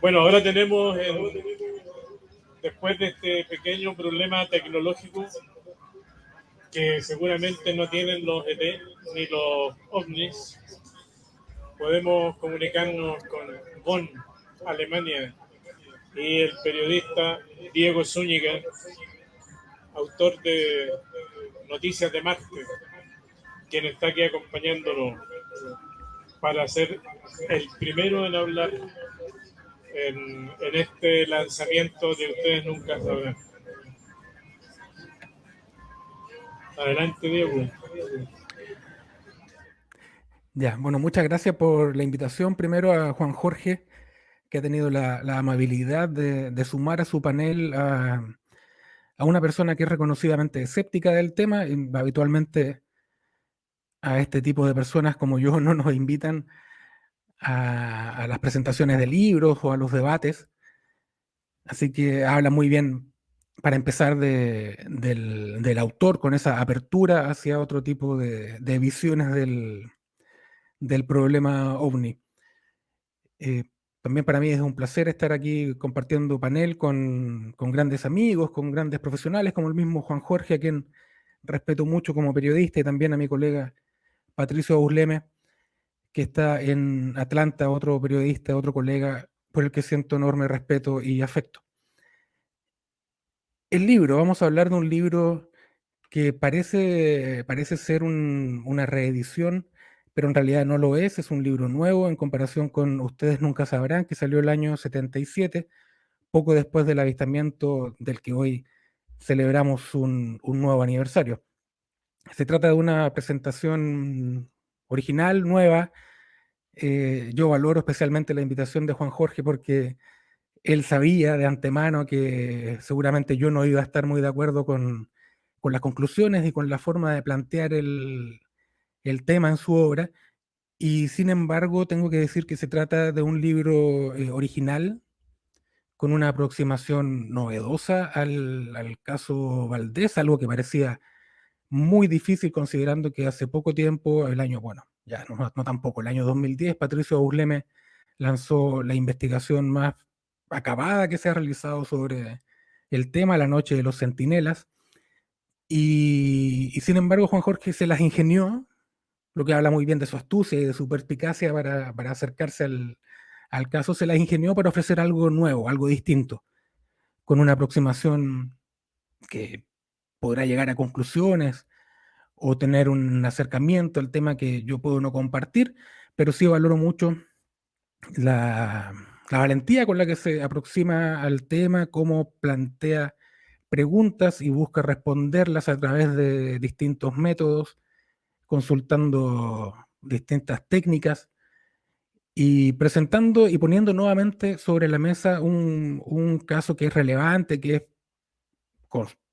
Bueno, ahora tenemos, después de este pequeño problema tecnológico que seguramente no tienen los ET ni los ovnis, podemos comunicarnos con Bonn, Alemania, y el periodista Diego Zúñiga, autor de Noticias de Marte, quien está aquí acompañándonos para ser el primero en hablar en este lanzamiento de Ustedes Nunca Sabrán. Adelante, Diego. Ya, bueno, muchas gracias por la invitación. Primero a Juan Jorge, que ha tenido la amabilidad de sumar a su panel a una persona que es reconocidamente escéptica del tema. Y habitualmente a este tipo de personas como yo no nos invitan a las presentaciones de libros o a los debates. Así que habla muy bien para empezar del autor con esa apertura hacia otro tipo de visiones del problema ovni. Eh, También para mí es un placer estar aquí compartiendo panel con grandes amigos, con grandes profesionales, como el mismo Juan Jorge, a quien respeto mucho como periodista, y también a mi colega Patricio Ausleme, que está en Atlanta, otro periodista, otro colega por el que siento enorme respeto y afecto. El libro, vamos a hablar de un libro que parece ser una reedición, pero en realidad no lo es un libro nuevo en comparación con Ustedes Nunca Sabrán, que salió el año 77, poco después del avistamiento del que hoy celebramos un nuevo aniversario. Se trata de una presentación original, nueva. Yo valoro especialmente la invitación de Juan Jorge porque él sabía de antemano que seguramente yo no iba a estar muy de acuerdo con las conclusiones y con la forma de plantear el tema en su obra, y sin embargo tengo que decir que se trata de un libro original, con una aproximación novedosa al caso Valdés, algo que parecía muy difícil considerando que hace poco tiempo, el año, bueno, ya no tampoco, el año 2010, Patricio Ausleme lanzó la investigación más acabada que se ha realizado sobre el tema, La Noche de los Centinelas, y sin embargo Juan Jorge se las ingenió, lo que habla muy bien de su astucia y de su perspicacia para acercarse al caso, se las ingenió para ofrecer algo nuevo, algo distinto, con una aproximación que podrá llegar a conclusiones o tener un acercamiento al tema que yo puedo no compartir, pero sí valoro mucho la, la valentía con la que se aproxima al tema, cómo plantea preguntas y busca responderlas a través de distintos métodos, consultando distintas técnicas y presentando y poniendo nuevamente sobre la mesa un caso que es relevante, que es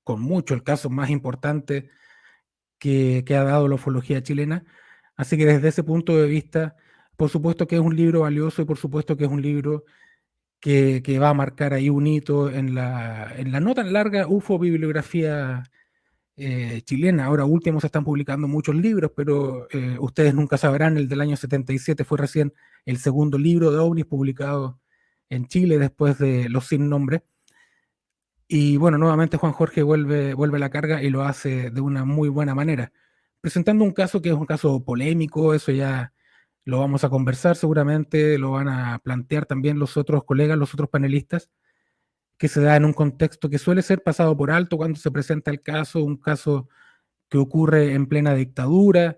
con mucho el caso más importante que ha dado la ufología chilena. Así que desde ese punto de vista, por supuesto que es un libro valioso y por supuesto que es un libro que va a marcar ahí un hito en la no tan larga UFO-bibliografía chilena. Ahora último se están publicando muchos libros, pero Ustedes Nunca Sabrán, el del año 77 fue recién el segundo libro de ovnis publicado en Chile después de Los Sin Nombre. Y bueno, nuevamente Juan Jorge vuelve a la carga y lo hace de una muy buena manera, presentando un caso que es un caso polémico. Eso ya lo vamos a conversar seguramente, lo van a plantear también los otros colegas, los otros panelistas, que se da en un contexto que suele ser pasado por alto cuando se presenta el caso, un caso que ocurre en plena dictadura.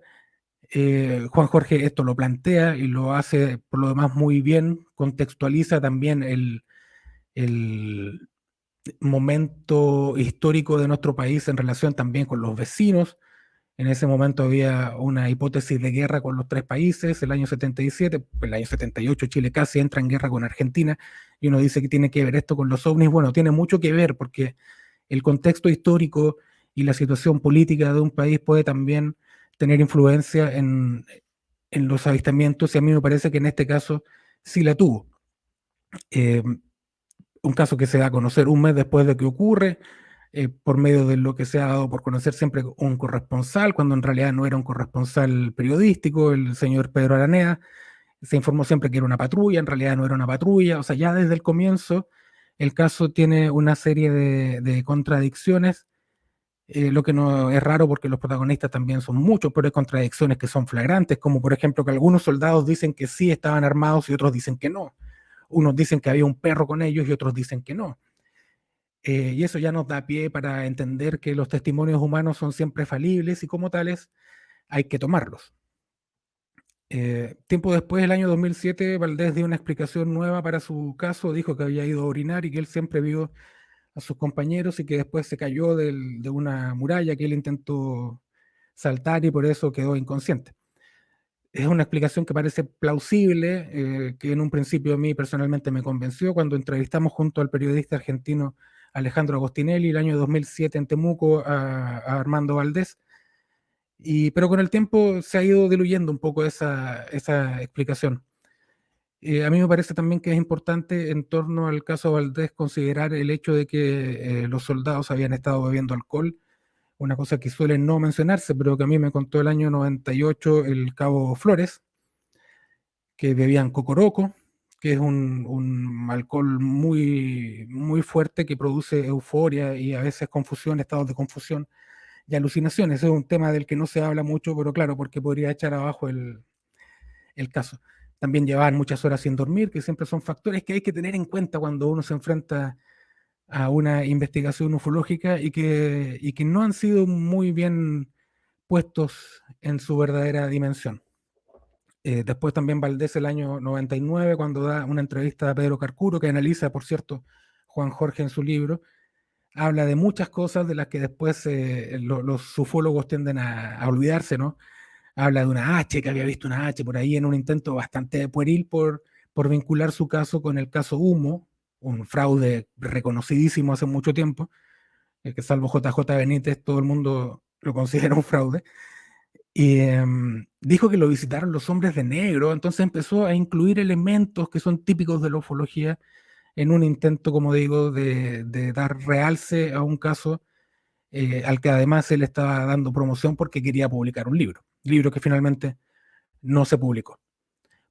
Juan Jorge esto lo plantea y lo hace por lo demás muy bien, contextualiza también el momento histórico de nuestro país en relación también con los vecinos. En ese momento había una hipótesis de guerra con los tres países, el año 77, el año 78 Chile casi entra en guerra con Argentina, y uno dice que tiene que ver esto con los ovnis. Bueno, tiene mucho que ver porque el contexto histórico y la situación política de un país puede también tener influencia en los avistamientos, y a mí me parece que en este caso sí la tuvo. Eh, un caso que se da a conocer un mes después de que ocurre, por medio de lo que se ha dado por conocer siempre un corresponsal, cuando en realidad no era un corresponsal periodístico, el señor Pedro Aranea, Se informó siempre que era una patrulla, en realidad no era una patrulla, o sea, ya desde el comienzo el caso tiene una serie de contradicciones, lo que no es raro porque los protagonistas también son muchos, pero hay contradicciones que son flagrantes, como por ejemplo que algunos soldados dicen que sí estaban armados y otros dicen que no. Unos dicen que había un perro con ellos y otros dicen que no. Y eso ya nos da pie para entender que los testimonios humanos son siempre falibles y como tales hay que tomarlos. Tiempo después, el año 2007, Valdés dio una explicación nueva para su caso, dijo que había ido a orinar y que él siempre vio a sus compañeros y que después se cayó de una muralla que él intentó saltar y por eso quedó inconsciente. Es una explicación que parece plausible, que en un principio a mí personalmente me convenció cuando entrevistamos junto al periodista argentino Alejandro Agostinelli el año 2007 en Temuco a Armando Valdés. Pero con el tiempo se ha ido diluyendo un poco esa explicación. A mí me parece también que es importante en torno al caso Valdés considerar el hecho de que los soldados habían estado bebiendo alcohol, una cosa que suele no mencionarse, pero que a mí me contó el año 98 el cabo Flores, que bebían cocoroco, que es un alcohol muy, muy fuerte que produce euforia y a veces confusión, estados de confusión y alucinaciones. Es un tema del que no se habla mucho, pero claro, porque podría echar abajo el caso. También llevaban muchas horas sin dormir, que siempre son factores que hay que tener en cuenta cuando uno se enfrenta a una investigación ufológica y que no han sido muy bien puestos en su verdadera dimensión. Después también Valdés el año 99, cuando da una entrevista a Pedro Carcuro, que analiza, por cierto, Juan Jorge en su libro, habla de muchas cosas de las que después los ufólogos tienden a olvidarse, ¿no? Habla de una H, que había visto una H por ahí en un intento bastante pueril por vincular su caso con el caso Humo, un fraude reconocidísimo hace mucho tiempo, que salvo JJ Benítez, todo el mundo lo considera un fraude. Y dijo que lo visitaron los hombres de negro, entonces empezó a incluir elementos que son típicos de la ufología en un intento, como digo, de dar realce a un caso al que además él estaba dando promoción porque quería publicar un libro que finalmente no se publicó.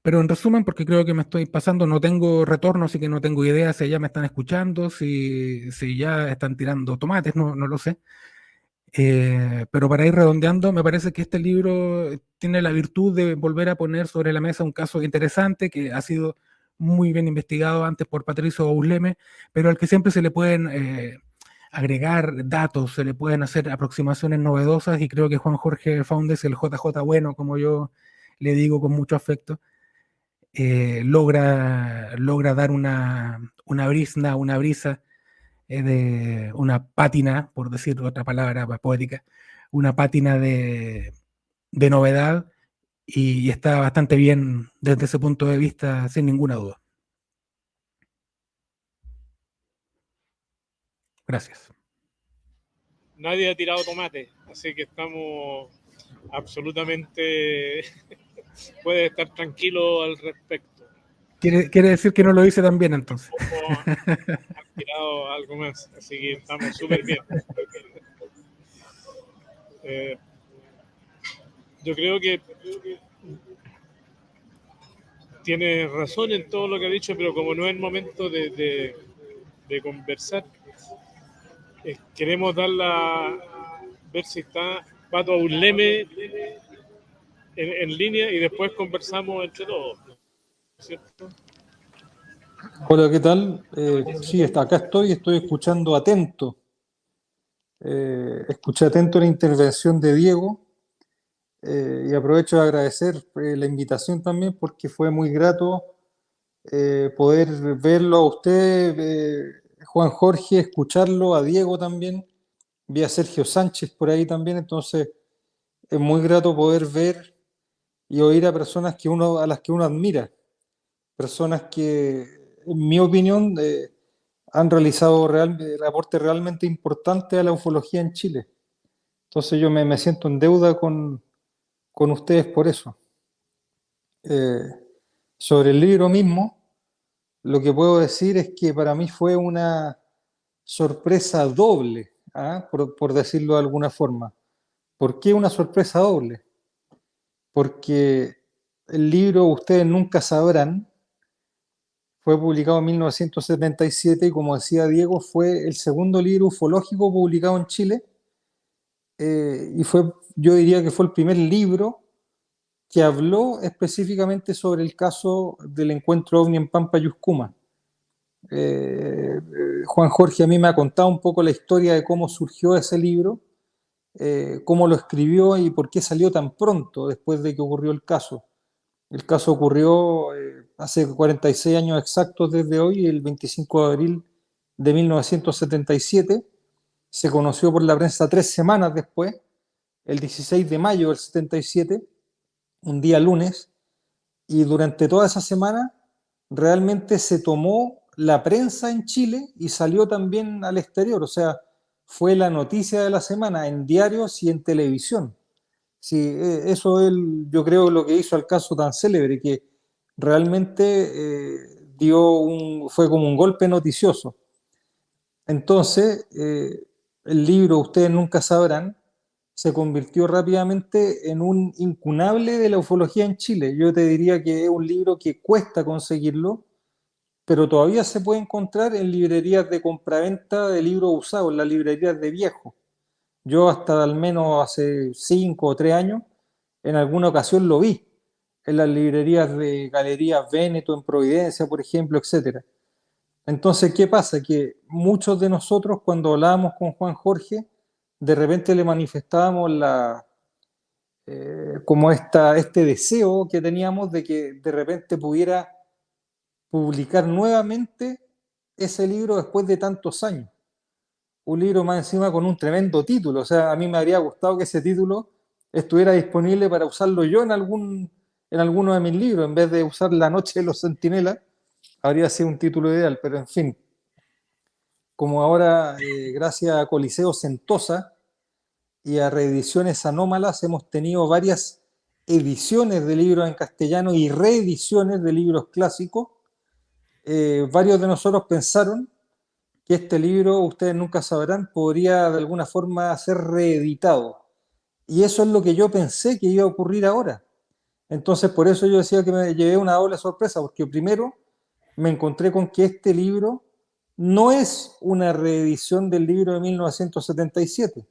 Pero en resumen, porque creo que me estoy pasando, no tengo retorno, así que no tengo idea si ya me están escuchando, si ya están tirando tomates, no lo sé. Pero para ir redondeando, me parece que este libro tiene la virtud de volver a poner sobre la mesa un caso interesante que ha sido muy bien investigado antes por Patricio Ausleme, pero al que siempre se le pueden agregar datos, se le pueden hacer aproximaciones novedosas y creo que Juan Jorge Faundes, el JJ bueno, como yo le digo con mucho afecto, logra dar una brisna, una brisa de una pátina, por decir otra palabra poética, una pátina de novedad y está bastante bien desde ese punto de vista, sin ninguna duda. Gracias. Nadie ha tirado tomate, así que estamos absolutamente... Puedes estar tranquilo al respecto. Quiere decir que no lo hice tan bien entonces. O han tirado algo más, así que estamos súper bien. Yo creo que tiene razón en todo lo que ha dicho, pero como no es el momento de conversar, queremos ver si está Pato Ausleme en línea y después conversamos entre todos, ¿cierto? Hola, ¿qué tal? Sí, acá estoy escuchando atento. Escuché atento la intervención de Diego y aprovecho de agradecer la invitación también porque fue muy grato poder verlo a usted, Juan Jorge, escucharlo, a Diego también. Vi a Sergio Sánchez por ahí también, entonces es muy grato poder ver y oír a personas a las que uno admira, personas que, en mi opinión, han realizado aportes realmente importantes a la ufología en Chile. Entonces yo me siento en deuda con ustedes por eso. Eh, Sobre el libro mismo, lo que puedo decir es que para mí fue una sorpresa doble, ¿ah? Por decirlo de alguna forma. ¿Por qué una sorpresa doble? Porque el libro Ustedes Nunca Sabrán fue publicado en 1977 y como decía Diego, fue el segundo libro ufológico publicado en Chile y fue, yo diría que fue el primer libro que habló específicamente sobre el caso del encuentro ovni en Pampa Yuscuma. Juan Jorge a mí me ha contado un poco la historia de cómo surgió ese libro, cómo lo escribió y por qué salió tan pronto después de que ocurrió el caso. El caso ocurrió hace 46 años exactos desde hoy, el 25 de abril de 1977. Se conoció por la prensa 3 semanas después, el 16 de mayo del 77, un día lunes, y durante toda esa semana realmente se tomó la prensa en Chile y salió también al exterior, o sea, fue la noticia de la semana en diarios y en televisión. Sí, eso es, yo creo, lo que hizo al caso tan célebre, que realmente fue como un golpe noticioso. Entonces, el libro Ustedes Nunca Sabrán se convirtió rápidamente en un incunable de la ufología en Chile. Yo te diría que es un libro que cuesta conseguirlo, pero todavía se puede encontrar en librerías de compraventa de libros usados, en las librerías de viejo. Yo hasta al menos hace 5 o 3 años, en alguna ocasión lo vi, en las librerías de Galerías Véneto, en Providencia, por ejemplo, etcétera. Entonces, ¿qué pasa? Que muchos de nosotros, cuando hablábamos con Juan Jorge, de repente le manifestábamos como este deseo que teníamos de que de repente pudiera publicar nuevamente ese libro después de tantos años. Un libro más encima con un tremendo título. O sea, a mí me habría gustado que ese título estuviera disponible para usarlo yo en alguno de mis libros, en vez de usar La Noche de los Centinelas, habría sido un título ideal, pero en fin, como ahora, gracias a Coliseo Sentosa y a Reediciones Anómalas, hemos tenido varias ediciones de libros en castellano y reediciones de libros clásicos. Varios de nosotros pensaron que este libro, Ustedes Nunca Sabrán, podría de alguna forma ser reeditado. Y eso es lo que yo pensé que iba a ocurrir ahora. Entonces, por eso yo decía que me llevé una doble sorpresa, porque primero me encontré con que este libro no es una reedición del libro de 1977.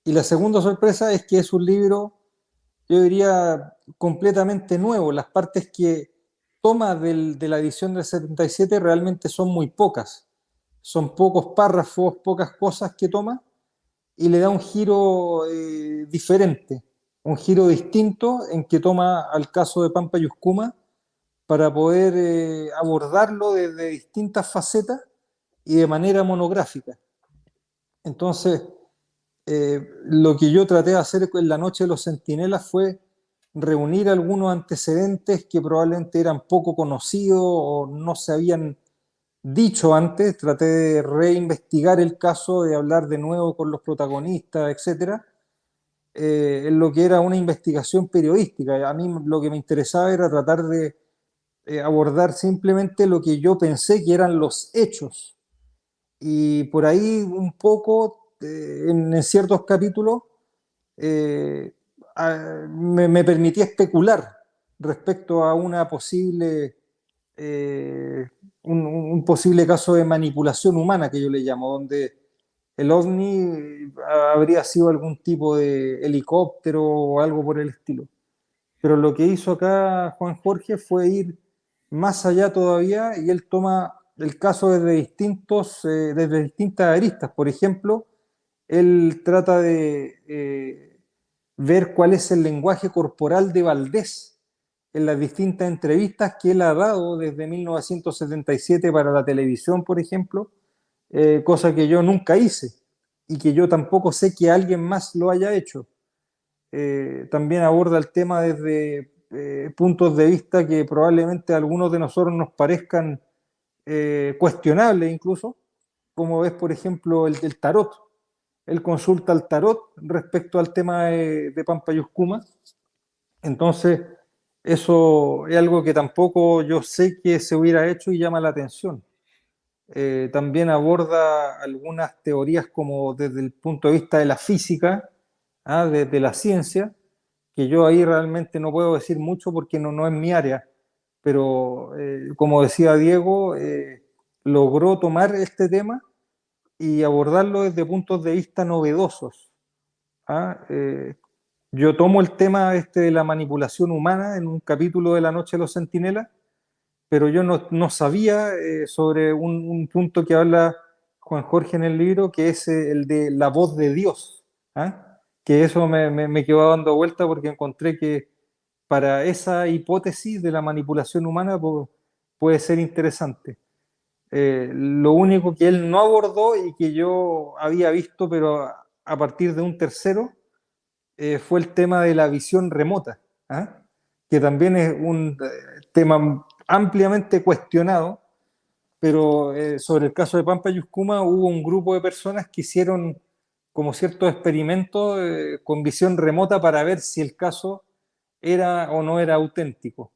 Y la segunda sorpresa es que es un libro, yo diría, completamente nuevo. Las partes que toma de la edición del 77 realmente son muy pocas. Son pocos párrafos, pocas cosas que toma y le da un giro diferente, un giro distinto en que toma al caso de Pampa Yuscuma para poder abordarlo desde distintas facetas y de manera monográfica. Entonces, lo que yo traté de hacer en La Noche de los Centinelas fue reunir algunos antecedentes que probablemente eran poco conocidos o no se habían dicho antes. Traté de reinvestigar el caso, de hablar de nuevo con los protagonistas, etcétera, en lo que era una investigación periodística. A mí lo que me interesaba era tratar de abordar simplemente lo que yo pensé que eran los hechos. Y por ahí un poco, en ciertos capítulos, eh, me permitía especular respecto a una posible, eh, un posible caso de manipulación humana, que yo le llamo, donde el ovni habría sido algún tipo de helicóptero o algo por el estilo. Pero lo que hizo acá Juan Jorge fue ir más allá todavía y él toma el caso desde distintas aristas. Por ejemplo, él trata de ver cuál es el lenguaje corporal de Valdés en las distintas entrevistas que él ha dado desde 1977 para la televisión, por ejemplo, cosa que yo nunca hice y que yo tampoco sé que alguien más lo haya hecho. También aborda el tema desde puntos de vista que probablemente a algunos de nosotros nos parezcan cuestionables incluso, como ves, por ejemplo, el del tarot. Él consulta al tarot respecto al tema de Pampa Yuscuma. Entonces, eso es algo que tampoco yo sé que se hubiera hecho y llama la atención. También aborda algunas teorías como desde el punto de vista de la física, de la ciencia, que yo ahí realmente no puedo decir mucho porque no es mi área, pero como decía Diego, logró tomar este tema y abordarlo desde puntos de vista novedosos. ¿Ah? Yo tomo el tema de la manipulación humana en un capítulo de La Noche de los Centinelas, pero yo no sabía sobre un punto que habla Juan Jorge en el libro, que es el de la voz de Dios. ¿Ah? Que eso me quedó dando vuelta porque encontré que para esa hipótesis de la manipulación humana puede ser interesante. Lo único que él no abordó y que yo había visto, pero a partir de un tercero, fue el tema de la visión remota, ¿ah? Que también es un tema ampliamente cuestionado, pero sobre el caso de Pampa Yuscuma hubo un grupo de personas que hicieron como ciertos experimentos con visión remota para ver si el caso era o no era auténtico.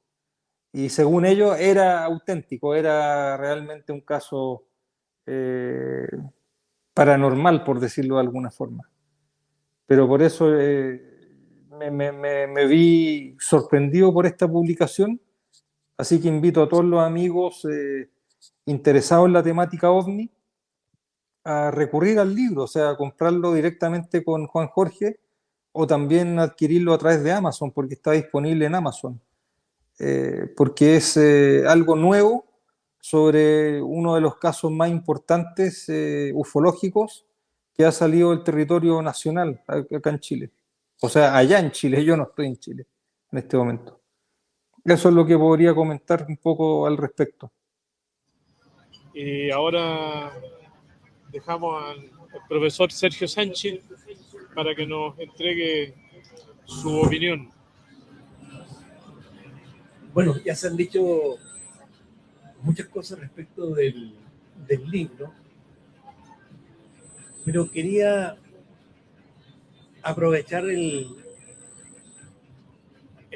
Y según ellos era auténtico, era realmente un caso eh, paranormal, por decirlo de alguna forma. Pero por eso me vi sorprendido por esta publicación, así que invito a todos los amigos interesados en la temática OVNI a recurrir al libro, o sea, a comprarlo directamente con Juan Jorge o también adquirirlo a través de Amazon, porque está disponible en Amazon. Porque es algo nuevo sobre uno de los casos más importantes ufológicos que ha salido del territorio nacional acá en Chile. O sea, allá en Chile, yo no estoy en Chile en este momento. Eso es lo que podría comentar un poco al respecto. Y ahora dejamos al profesor Sergio Sánchez para que nos entregue su opinión. Bueno, ya se han dicho muchas cosas respecto del libro, pero quería aprovechar el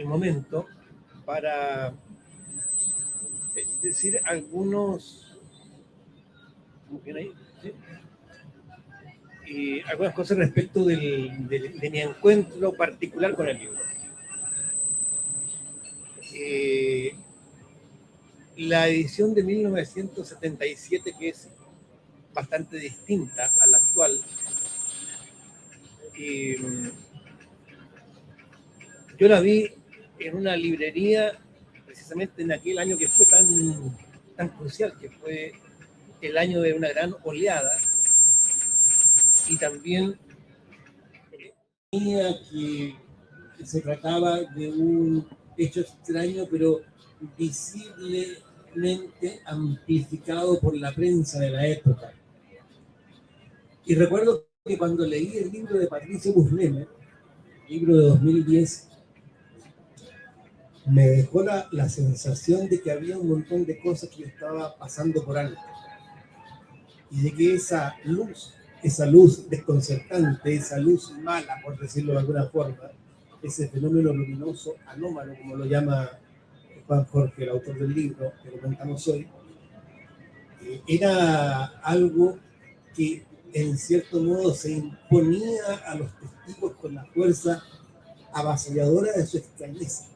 momento para decir algunas cosas respecto de mi encuentro particular con el libro. La edición de 1977, que es bastante distinta a la actual, yo la vi en una librería precisamente en aquel año que fue tan crucial, que fue el año de una gran oleada, y también que se trataba de un hecho extraño, pero visiblemente amplificado por la prensa de la época. Y recuerdo que cuando leí el libro de Patricio Busneme, libro de 2010, me dejó la sensación de que había un montón de cosas que yo estaba pasando por alto. Y de que esa luz desconcertante, esa luz mala, por decirlo de alguna forma, ese fenómeno luminoso, anómalo, como lo llama Juan Jorge, el autor del libro que comentamos hoy, era algo que en cierto modo se imponía a los testigos con la fuerza avasalladora de su extrañeza.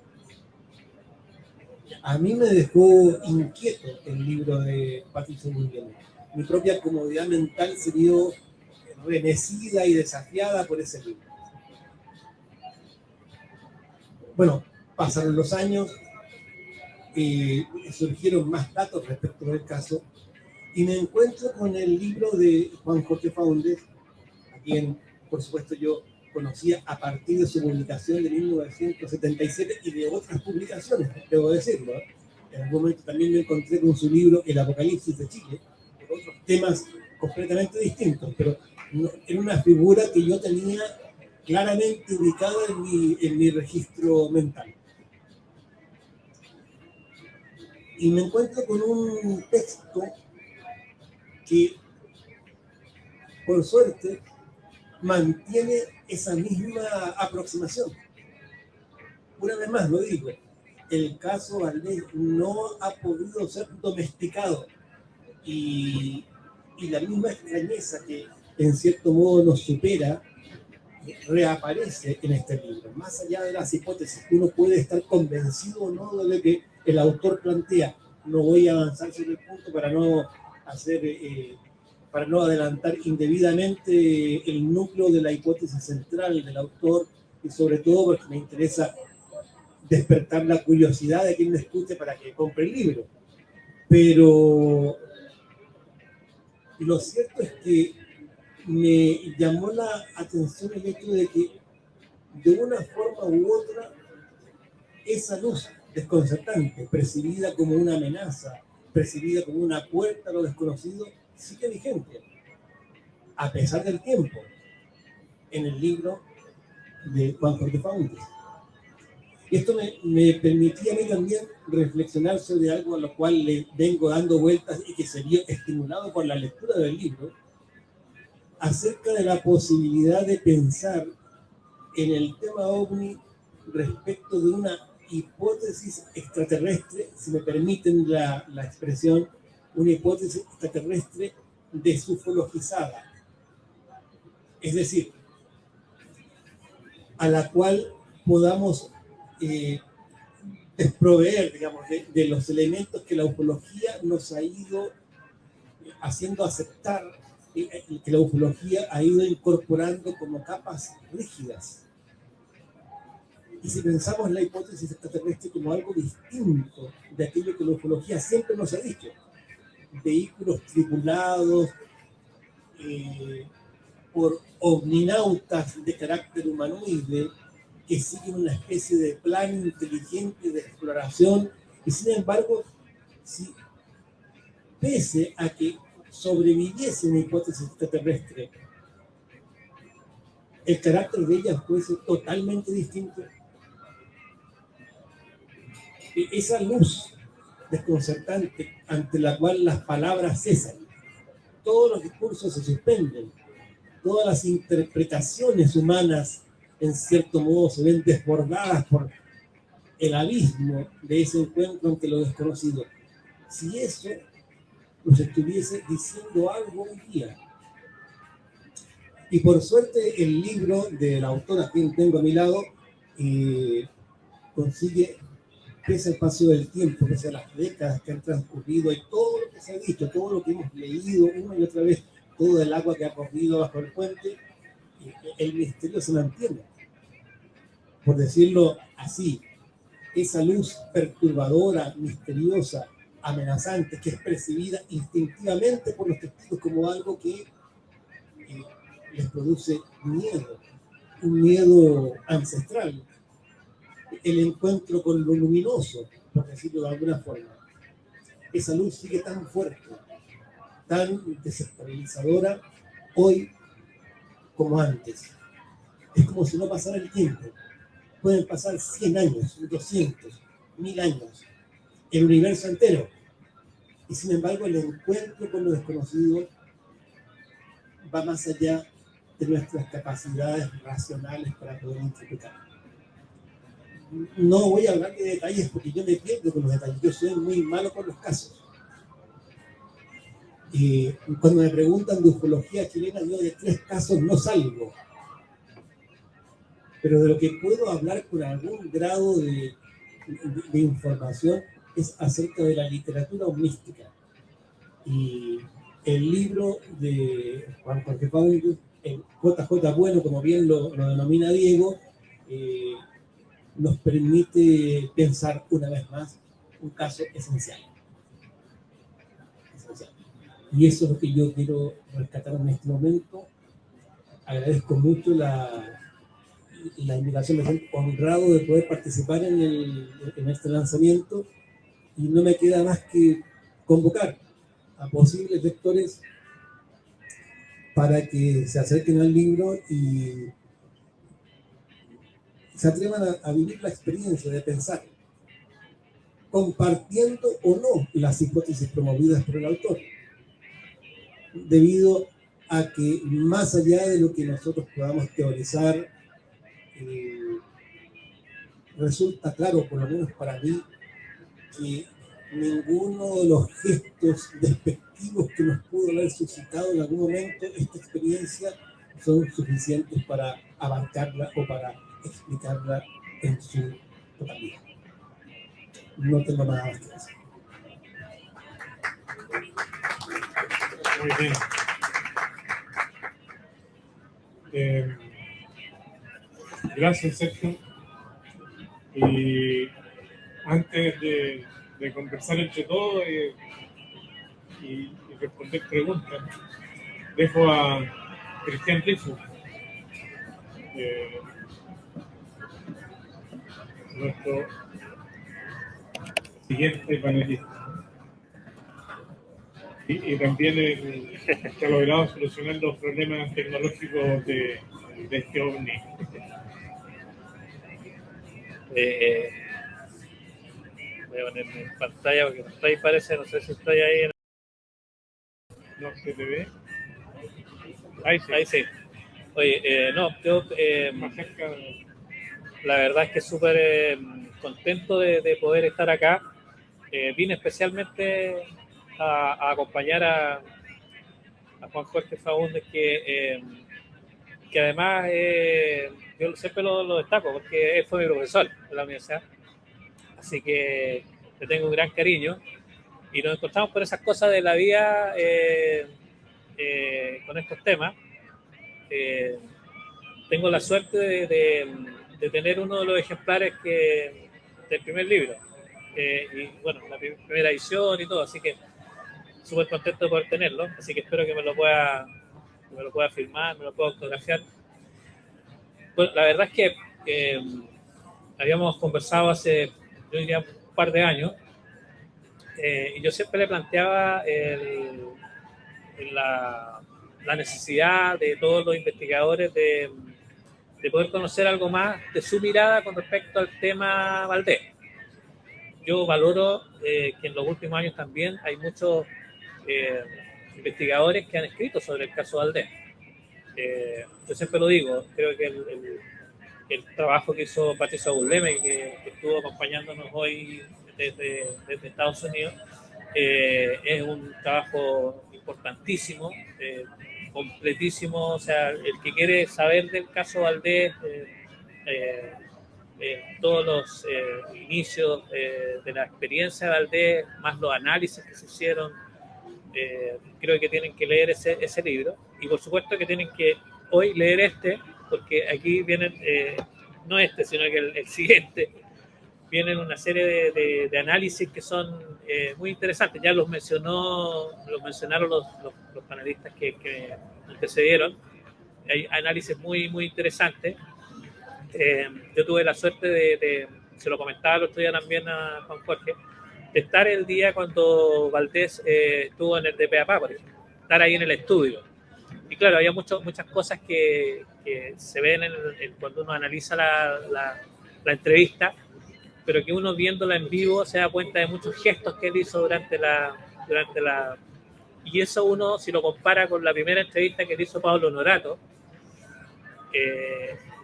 A mí me dejó inquieto el libro de Patricio Busneme. Mi propia comodidad mental se vio remecida y desafiada por ese libro. Bueno, pasaron los años, surgieron más datos respecto del caso, y me encuentro con el libro de Juan Jorge Faúndez, a quien, por supuesto, yo conocía a partir de su publicación de 1977 y de otras publicaciones, debo decirlo. En algún momento también me encontré con su libro El Apocalipsis de Chile, por otros temas completamente distintos, pero era una figura que yo tenía claramente ubicada en mi registro mental. Y me encuentro con un texto que, por suerte, mantiene esa misma aproximación. Una vez más lo digo, el caso Valdés no ha podido ser domesticado y la misma extrañeza que en cierto modo nos supera reaparece en este libro. Más allá de las hipótesis, uno puede estar convencido o no de lo que el autor plantea. No voy a avanzar sobre el punto para no para no adelantar indebidamente el núcleo de la hipótesis central del autor, y sobre todo porque me interesa despertar la curiosidad de quien me escuche para que compre el libro. Pero lo cierto es que me llamó la atención el hecho de que de una forma u otra esa luz desconcertante, percibida como una amenaza, percibida como una puerta a lo desconocido, sigue vigente, a pesar del tiempo, en el libro de Juan Jorge Faúndez. Y esto me permitía a mí también reflexionar sobre algo a lo cual le vengo dando vueltas y que se vio estimulado por la lectura del libro, acerca de la posibilidad de pensar en el tema OVNI respecto de una hipótesis extraterrestre, si me permiten la expresión, una hipótesis extraterrestre desufologizada. Es decir, a la cual podamos desproveer, digamos, de los elementos que la ufología nos ha ido haciendo aceptar, que la ufología ha ido incorporando como capas rígidas. Y si pensamos en la hipótesis extraterrestre como algo distinto de aquello que la ufología siempre nos ha dicho, vehículos tripulados por ovninautas de carácter humanoide que siguen una especie de plan inteligente de exploración, y sin embargo, si pese a que sobreviviese una hipótesis extraterrestre, el carácter de ella fuese totalmente distinto, esa luz desconcertante ante la cual las palabras cesan, todos los discursos se suspenden, todas las interpretaciones humanas en cierto modo se ven desbordadas por el abismo de ese encuentro ante lo desconocido. Si eso nos estuviese diciendo algo hoy día. Y por suerte el libro del autor a quien tengo a mi lado consigue, pese al paso del tiempo, pese a las décadas que han transcurrido y todo lo que se ha dicho, todo lo que hemos leído una y otra vez, todo el agua que ha corrido bajo el puente, el misterio se mantiene. Por decirlo así, esa luz perturbadora, misteriosa, amenazante, que es percibida instintivamente por los testigos como algo que les produce miedo, un miedo ancestral, el encuentro con lo luminoso, por decirlo de alguna forma. Esa luz sigue tan fuerte, tan desestabilizadora hoy como antes. Es como si no pasara el tiempo. Pueden pasar 100 años, 200, 1000 años, el universo entero. Y sin embargo, el encuentro con lo desconocido va más allá de nuestras capacidades racionales para poder interpretar. No voy a hablar de detalles porque yo me pierdo con los detalles. Yo soy muy malo con los casos. Y cuando me preguntan de ufología chilena, yo de 3 casos no salgo. Pero de lo que puedo hablar con algún grado de información es acerca de la literatura mística. Y el libro de Juan Jorge Faúndez, el JJ Bueno, como bien lo denomina Diego, nos permite pensar una vez más un caso esencial. Y eso es lo que yo quiero rescatar en este momento. Agradezco mucho la invitación, me siento honrado de poder participar en este lanzamiento, y no me queda más que convocar a posibles lectores para que se acerquen al libro y se atrevan a vivir la experiencia de pensar, compartiendo o no las hipótesis promovidas por el autor, debido a que más allá de lo que nosotros podamos teorizar, resulta claro, por lo menos para mí, que ninguno de los gestos despectivos que nos pudo haber suscitado en algún momento esta experiencia son suficientes para abarcarla o para explicarla en su totalidad. No tengo nada más que decir. Muy bien. Gracias, Sergio. Y antes de conversar entre todos y responder preguntas, dejo a Cristian Rifo, nuestro siguiente panelista. Y también que ha logrado solucionar los problemas tecnológicos de este ovni. Voy a ponerme en pantalla porque no estoy, parece, no sé si estoy ahí. No se te ve. Ahí sí. Ahí sí. Oye, no, yo Más cerca. la verdad es que súper contento de poder estar acá. Vine especialmente a acompañar a Juan Jorge Faúndez, que además yo siempre lo destaco porque él fue mi profesor en la universidad. Así que le tengo un gran cariño y nos encontramos por esas cosas de la vida con estos temas. Tengo la suerte de tener uno de los ejemplares del primer libro y bueno, la primera edición y todo, así que súper contento de poder tenerlo, así que espero que me lo pueda firmar, me lo pueda autografiar. Bueno, la verdad es que habíamos conversado hace, yo diría, un par de años y yo siempre le planteaba la necesidad de todos los investigadores de poder conocer algo más de su mirada con respecto al tema Valdés. Yo valoro que en los últimos años también hay muchos investigadores que han escrito sobre el caso Valdés. Yo siempre lo digo, creo que el trabajo que hizo Patricio Aburleme, que estuvo acompañándonos hoy desde Estados Unidos, es un trabajo importantísimo, completísimo. O sea, el que quiere saber del caso Valdés, todos los inicios de la experiencia de Valdés, más los análisis que se hicieron, creo que tienen que leer ese libro. Y por supuesto que tienen que hoy leer este, porque aquí vienen, no este, sino que el siguiente, vienen una serie de análisis que son muy interesantes. Ya los mencionaron los panelistas que antecedieron. Hay análisis muy, muy interesantes. Yo tuve la suerte se lo comentaba el otro día también a Juan Jorge, de estar el día cuando Valdés estuvo en el DPAPA, por ejemplo, estar ahí en el estudio. Y claro, había muchas cosas que se ven cuando uno analiza la entrevista, pero que uno viéndola en vivo se da cuenta de muchos gestos que él hizo durante la y eso uno, si lo compara con la primera entrevista que le hizo Pablo Norato,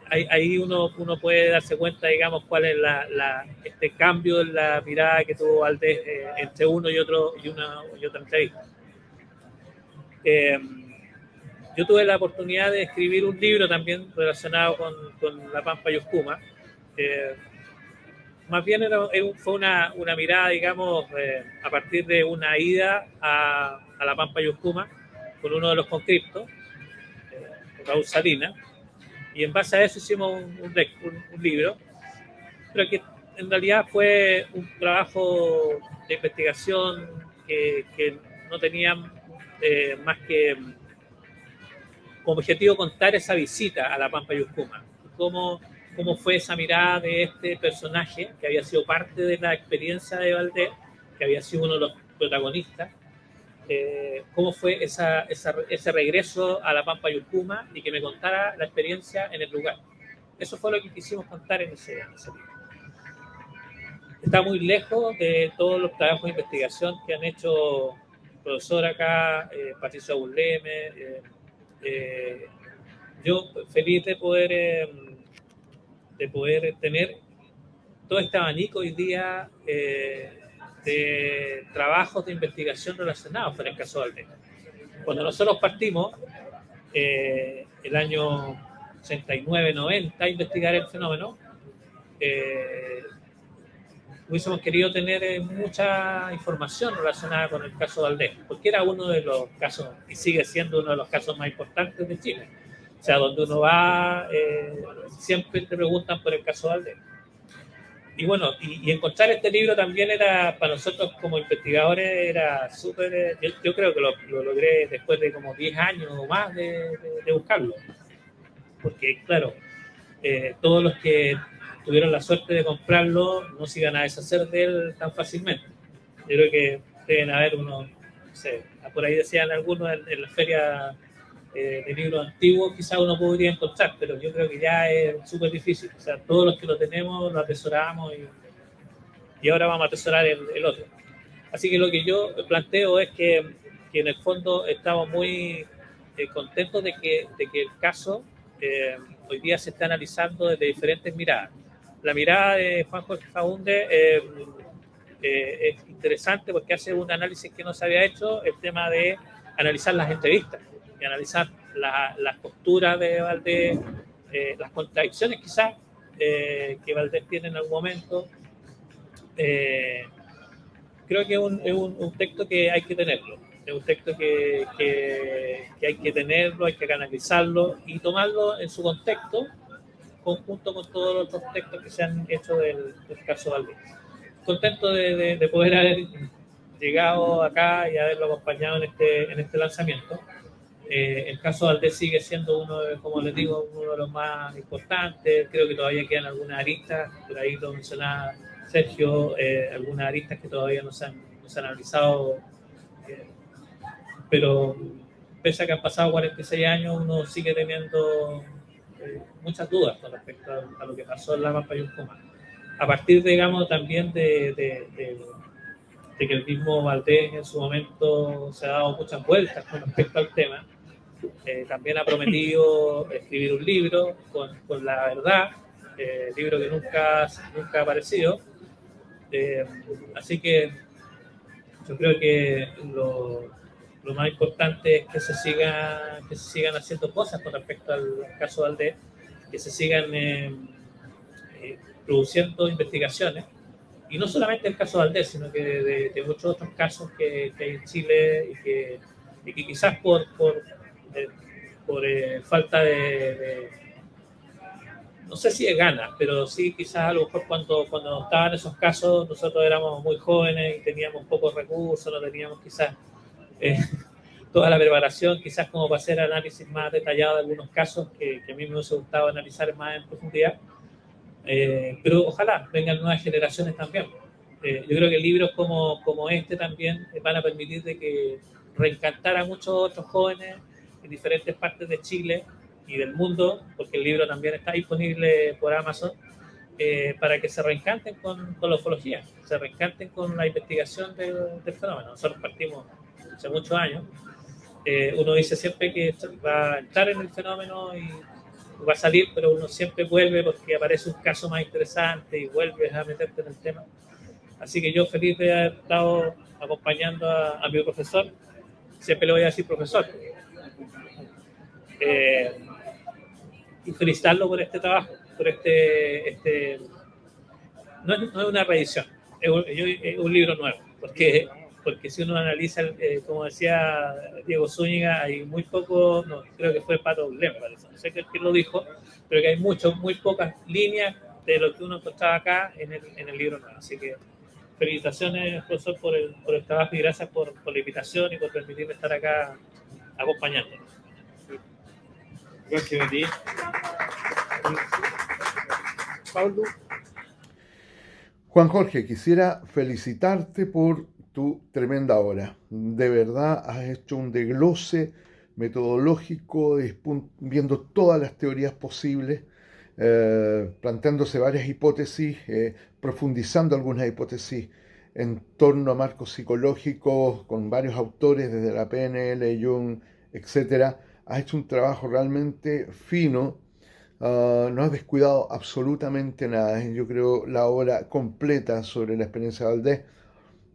ahí uno puede darse cuenta, digamos, cuál es este cambio en la mirada que tuvo Valdés entre uno y otra entrevista. Yo tuve la oportunidad de escribir un libro también relacionado con la Pampa Yuscuma. Más bien fue una mirada, digamos, a partir de una ida a la Pampa Yuscuma con uno de los conscriptos, Raúl Salinas, y en base a eso hicimos un libro, pero que en realidad fue un trabajo de investigación que no tenía más que como objetivo contar esa visita a la Pampa Yuscuma, cómo fue esa mirada de este personaje que había sido parte de la experiencia de Valdés, que había sido uno de los protagonistas, cómo fue ese regreso a la Pampa Yuscuma y que me contara la experiencia en el lugar. Eso fue lo que quisimos contar en ese libro. Está muy lejos de todos los trabajos de investigación que han hecho el profesor acá, Patricio Aburleme. Yo feliz de poder tener todo este abanico hoy día de trabajos de investigación relacionados con el caso Valdés. Cuando nosotros partimos, el año 89-90 a investigar el fenómeno, hubiésemos querido tener mucha información relacionada con el caso Valdés, porque era uno de los casos, y sigue siendo uno de los casos más importantes de Chile. O sea, donde uno va, siempre te preguntan por el caso Valdés. Y bueno, y encontrar este libro también era, para nosotros como investigadores, era súper, yo creo que lo logré después de como 10 años o más de buscarlo. Porque, claro, todos los que tuvieron la suerte de comprarlo no se iban a deshacer de él tan fácilmente. Yo creo que deben haber unos, no sé, por ahí decían algunos en la feria de libros antiguos, quizás uno podría encontrar, pero yo creo que ya es súper difícil. O sea, todos los que lo tenemos lo atesoramos y ahora vamos a atesorar el otro. Así que lo que yo planteo es que en el fondo estamos muy contentos de que el caso hoy día se está analizando desde diferentes miradas. La mirada de Juan Jorge Faúndez es interesante porque hace un análisis que no se había hecho, el tema de analizar las entrevistas y analizar las posturas de Valdés, las contradicciones quizás que Valdés tiene en algún momento. Creo que es un texto que hay que tenerlo. Es un texto que hay que tenerlo, hay que canalizarlo y tomarlo en su contexto, conjunto con todos los otros textos que se han hecho del caso Valdés. Contento de poder haber llegado acá y haberlo acompañado en este lanzamiento. El caso Valdés sigue siendo uno, como les digo, uno de los más importantes. Creo que todavía quedan algunas aristas, por ahí lo mencionaba Sergio, algunas aristas que todavía no se han analizado, pero pese a que han pasado 46 años, uno sigue teniendo muchas dudas con respecto a lo que pasó en la Pampa y Ucumán. A partir, digamos, también de que el mismo Valdés en su momento se ha dado muchas vueltas con respecto al tema, también ha prometido escribir un libro con la verdad, libro que nunca ha aparecido. Así que yo creo que lo más importante es que se sigan haciendo cosas con respecto al caso Valdés, que se sigan produciendo investigaciones, y no solamente el caso Valdés, sino que de muchos otros casos que hay en Chile y que quizás por falta no sé si de ganas, pero sí quizás a lo mejor cuando estaban esos casos nosotros éramos muy jóvenes y teníamos pocos recursos, no teníamos quizás toda la preparación, quizás como para hacer análisis más detallado de algunos casos que a mí me hubiese gustado analizar más en profundidad. Pero ojalá vengan nuevas generaciones también. Yo creo que libros como este también van a permitir de que reencantar a muchos otros jóvenes en diferentes partes de Chile y del mundo, porque el libro también está disponible por Amazon, para que se reencanten con la ufología, se reencanten con la investigación del fenómeno. Nosotros partimos hace muchos años. Uno dice siempre que va a entrar en el fenómeno y va a salir, pero uno siempre vuelve porque aparece un caso más interesante y vuelves a meterte en el tema. Así que yo feliz de haber estado acompañando a mi profesor, siempre le voy a decir profesor, y felicitarlo por este trabajo, por no es una reedición, es un libro nuevo, porque si uno analiza, como decía Diego Zúñiga, hay muy poco, no, creo que fue Pato Blem, parece, no sé quién lo dijo, pero que hay muy pocas líneas de lo que uno encontraba acá en el libro nuevo. Así que felicitaciones, profesor, por el trabajo y gracias por la invitación y por permitirme estar acá acompañándonos. Gracias a ti. Pablo. Juan Jorge, quisiera felicitarte por tu tremenda obra. De verdad has hecho un desglose metodológico, viendo todas las teorías posibles, planteándose varias hipótesis, profundizando algunas hipótesis en torno a marcos psicológicos con varios autores desde la PNL, Jung, etc. Has hecho un trabajo realmente fino. No has descuidado absolutamente nada. Yo creo la obra completa sobre la experiencia de Valdés,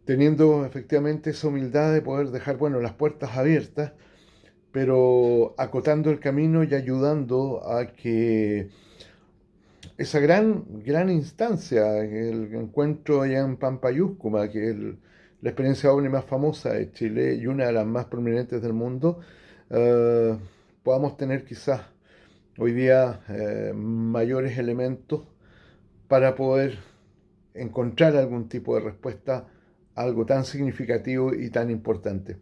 teniendo efectivamente esa humildad de poder dejar, bueno, las puertas abiertas, pero acotando el camino y ayudando a que esa gran instancia, el encuentro allá en Pampayúscuma, que es la experiencia ovni más famosa de Chile y una de las más prominentes del mundo, podamos tener quizás hoy día mayores elementos para poder encontrar algún tipo de respuesta a algo tan significativo y tan importante.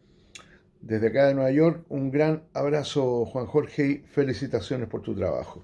Desde acá de Nueva York, un gran abrazo, Juan Jorge, y felicitaciones por tu trabajo.